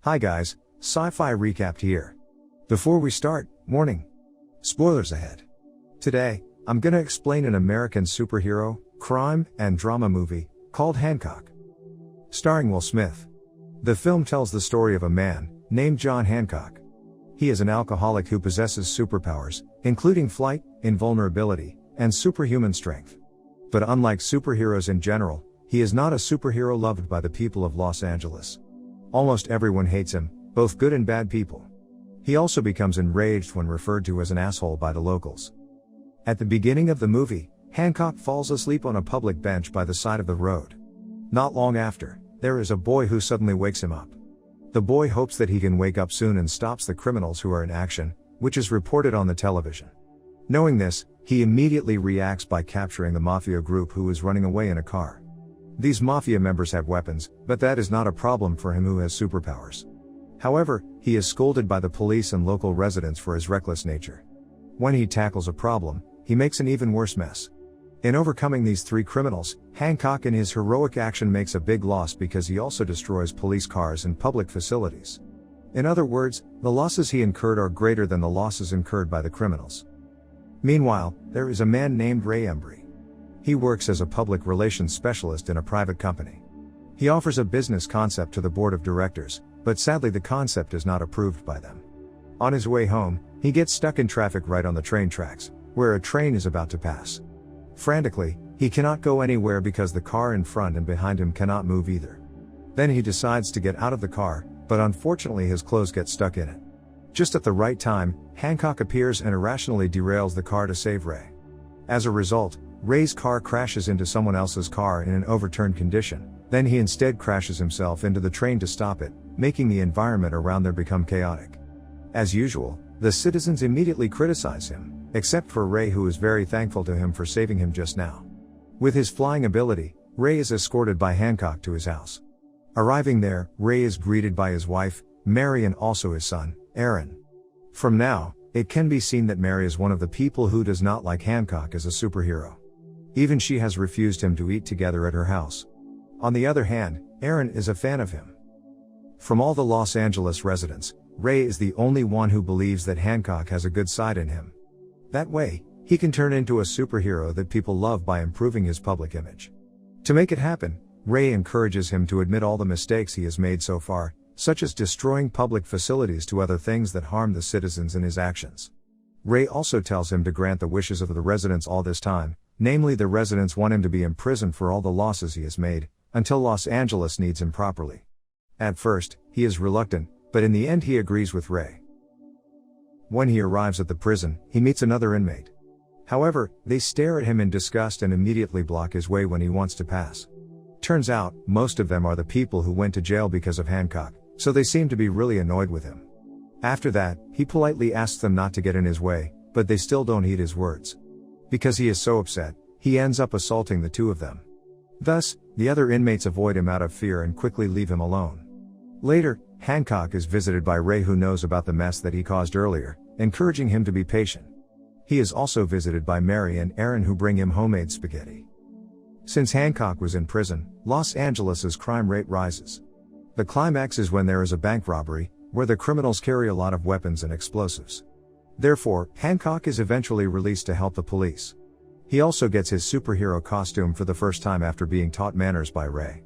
Hi guys, Sci-Fi Recapped here. Before we start, warning. Spoilers ahead. Today, I'm gonna explain an American superhero, crime, and drama movie, called Hancock. Starring Will Smith. The film tells the story of a man, named John Hancock. He is an alcoholic who possesses superpowers, including flight, invulnerability, and superhuman strength. But unlike superheroes in general, he is not a superhero loved by the people of Los Angeles. Almost everyone hates him, both good and bad people. He also becomes enraged when referred to as an asshole by the locals. At the beginning of the movie, Hancock falls asleep on a public bench by the side of the road. Not long after, there is a boy who suddenly wakes him up. The boy hopes that he can wake up soon and stops the criminals who are in action, which is reported on the television. Knowing this, he immediately reacts by capturing the mafia group who is running away in a car. These mafia members have weapons, but that is not a problem for him who has superpowers. However, he is scolded by the police and local residents for his reckless nature. When he tackles a problem, he makes an even worse mess. In overcoming these three criminals, Hancock in his heroic action makes a big loss because he also destroys police cars and public facilities. In other words, the losses he incurred are greater than the losses incurred by the criminals. Meanwhile, there is a man named Ray Embry. He works as a public relations specialist in a private company. He offers a business concept to the board of directors, but sadly the concept is not approved by them. On his way home, he gets stuck in traffic right on the train tracks, where a train is about to pass. Frantically, he cannot go anywhere because the car in front and behind him cannot move either. Then he decides to get out of the car, but unfortunately his clothes get stuck in it. Just at the right time, Hancock appears and irrationally derails the car to save Ray. As a result, Ray's car crashes into someone else's car in an overturned condition, then he instead crashes himself into the train to stop it, making the environment around there become chaotic. As usual, the citizens immediately criticize him, except for Ray, who is very thankful to him for saving him just now. With his flying ability, Ray is escorted by Hancock to his house. Arriving there, Ray is greeted by his wife, Mary, and also his son, Aaron. From now, it can be seen that Mary is one of the people who does not like Hancock as a superhero. Even she has refused him to eat together at her house. On the other hand, Aaron is a fan of him. From all the Los Angeles residents, Ray is the only one who believes that Hancock has a good side in him. That way, he can turn into a superhero that people love by improving his public image. To make it happen, Ray encourages him to admit all the mistakes he has made so far, such as destroying public facilities to other things that harm the citizens in his actions. Ray also tells him to grant the wishes of the residents all this time, namely the residents want him to be imprisoned for all the losses he has made, until Los Angeles needs him properly. At first, he is reluctant, but in the end he agrees with Ray. When he arrives at the prison, he meets another inmate. However, they stare at him in disgust and immediately block his way when he wants to pass. Turns out, most of them are the people who went to jail because of Hancock, so they seem to be really annoyed with him. After that, he politely asks them not to get in his way, but they still don't heed his words. Because he is so upset, he ends up assaulting the two of them. Thus, the other inmates avoid him out of fear and quickly leave him alone. Later, Hancock is visited by Ray, who knows about the mess that he caused earlier, encouraging him to be patient. He is also visited by Mary and Aaron, who bring him homemade spaghetti. Since Hancock was in prison, Los Angeles's crime rate rises. The climax is when there is a bank robbery, where the criminals carry a lot of weapons and explosives. Therefore, Hancock is eventually released to help the police. He also gets his superhero costume for the first time after being taught manners by Ray.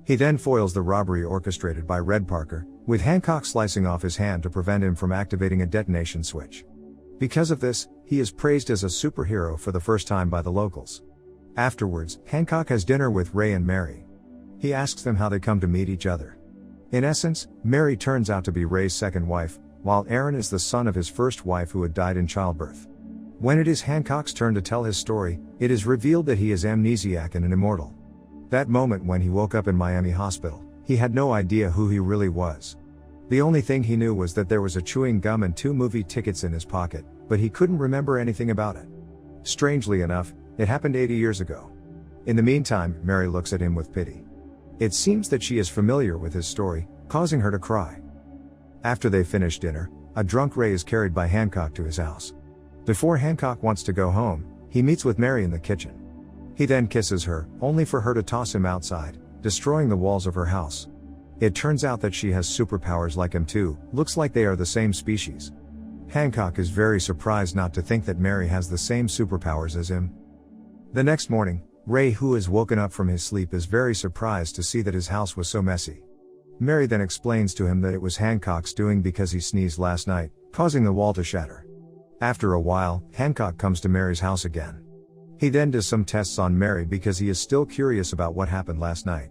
He then foils the robbery orchestrated by Red Parker, with Hancock slicing off his hand to prevent him from activating a detonation switch. Because of this, he is praised as a superhero for the first time by the locals. Afterwards, Hancock has dinner with Ray and Mary. He asks them how they come to meet each other. In essence, Mary turns out to be Ray's second wife, while Aaron is the son of his first wife who had died in childbirth. When it is Hancock's turn to tell his story, it is revealed that he is amnesiac and an immortal. That moment when he woke up in Miami hospital, he had no idea who he really was. The only thing he knew was that there was a chewing gum and 2 movie tickets in his pocket, but he couldn't remember anything about it. Strangely enough, it happened 80 years ago. In the meantime, Mary looks at him with pity. It seems that she is familiar with his story, causing her to cry. After they finish dinner, a drunk Ray is carried by Hancock to his house. Before Hancock wants to go home, he meets with Mary in the kitchen. He then kisses her, only for her to toss him outside, destroying the walls of her house. It turns out that she has superpowers like him too, looks like they are the same species. Hancock is very surprised not to think that Mary has the same superpowers as him. The next morning, Ray, who has woken up from his sleep, is very surprised to see that his house was so messy. Mary then explains to him that it was Hancock's doing because he sneezed last night, causing the wall to shatter. After a while, Hancock comes to Mary's house again. He then does some tests on Mary because he is still curious about what happened last night.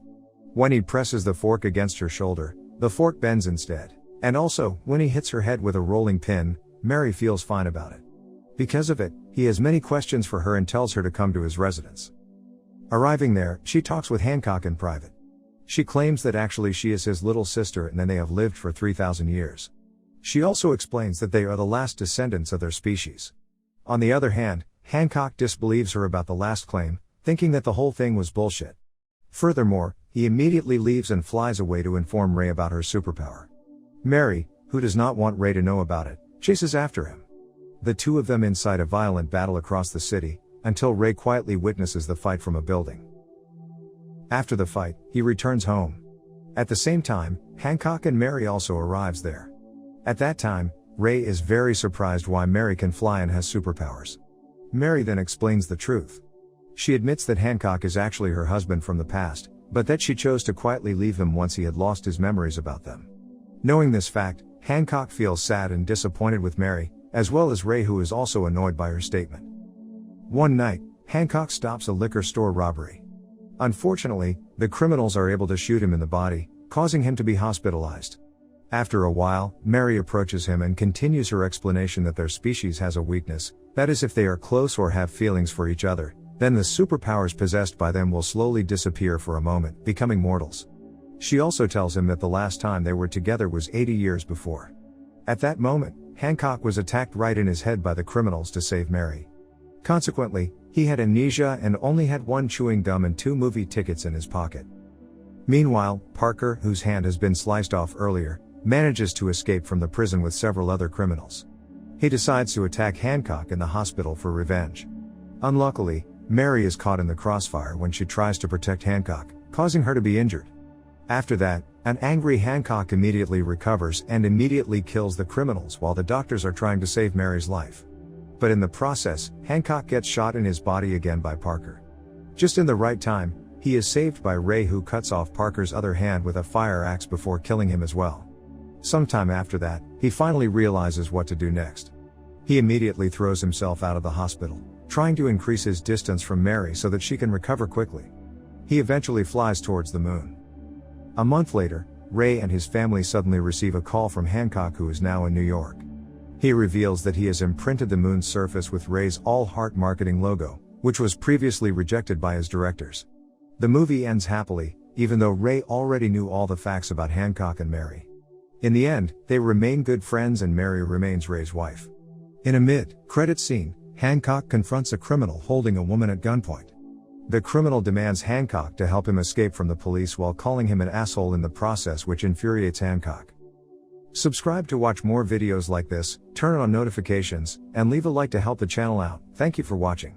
When he presses the fork against her shoulder, the fork bends instead. And also, when he hits her head with a rolling pin, Mary feels fine about it. Because of it, he has many questions for her and tells her to come to his residence. Arriving there, she talks with Hancock in private. She claims that actually she is his little sister and that they have lived for 3,000 years. She also explains that they are the last descendants of their species. On the other hand, Hancock disbelieves her about the last claim, thinking that the whole thing was bullshit. Furthermore, he immediately leaves and flies away to inform Ray about her superpower. Mary, who does not want Ray to know about it, chases after him. The two of them incite a violent battle across the city, until Ray quietly witnesses the fight from a building. After the fight, he returns home. At the same time, Hancock and Mary also arrives there. At that time, Ray is very surprised why Mary can fly and has superpowers. Mary then explains the truth. She admits that Hancock is actually her husband from the past, but that she chose to quietly leave him once he had lost his memories about them. Knowing this fact, Hancock feels sad and disappointed with Mary, as well as Ray, who is also annoyed by her statement. One night, Hancock stops a liquor store robbery. Unfortunately, the criminals are able to shoot him in the body, causing him to be hospitalized. After a while, Mary approaches him and continues her explanation that their species has a weakness, that is, if they are close or have feelings for each other, then the superpowers possessed by them will slowly disappear for a moment, becoming mortals. She also tells him that the last time they were together was 80 years before. At that moment, Hancock was attacked right in his head by the criminals to save Mary. Consequently, he had amnesia and only had one chewing gum and 2 movie tickets in his pocket. Meanwhile, Parker, whose hand has been sliced off earlier, manages to escape from the prison with several other criminals. He decides to attack Hancock in the hospital for revenge. Unluckily, Mary is caught in the crossfire when she tries to protect Hancock, causing her to be injured. After that, an angry Hancock immediately recovers and immediately kills the criminals while the doctors are trying to save Mary's life. But in the process, Hancock gets shot in his body again by Parker. Just in the right time, he is saved by Ray, who cuts off Parker's other hand with a fire axe before killing him as well. Sometime after that, he finally realizes what to do next. He immediately throws himself out of the hospital, trying to increase his distance from Mary so that she can recover quickly. He eventually flies towards the moon. A month later, Ray and his family suddenly receive a call from Hancock, who is now in New York. He reveals that he has imprinted the moon's surface with Ray's All Heart marketing logo, which was previously rejected by his directors. The movie ends happily, even though Ray already knew all the facts about Hancock and Mary. In the end, they remain good friends and Mary remains Ray's wife. In a mid-credit scene, Hancock confronts a criminal holding a woman at gunpoint. The criminal demands Hancock to help him escape from the police while calling him an asshole in the process, which infuriates Hancock. Subscribe to watch more videos like this, turn on notifications, and leave a like to help the channel out. Thank you for watching.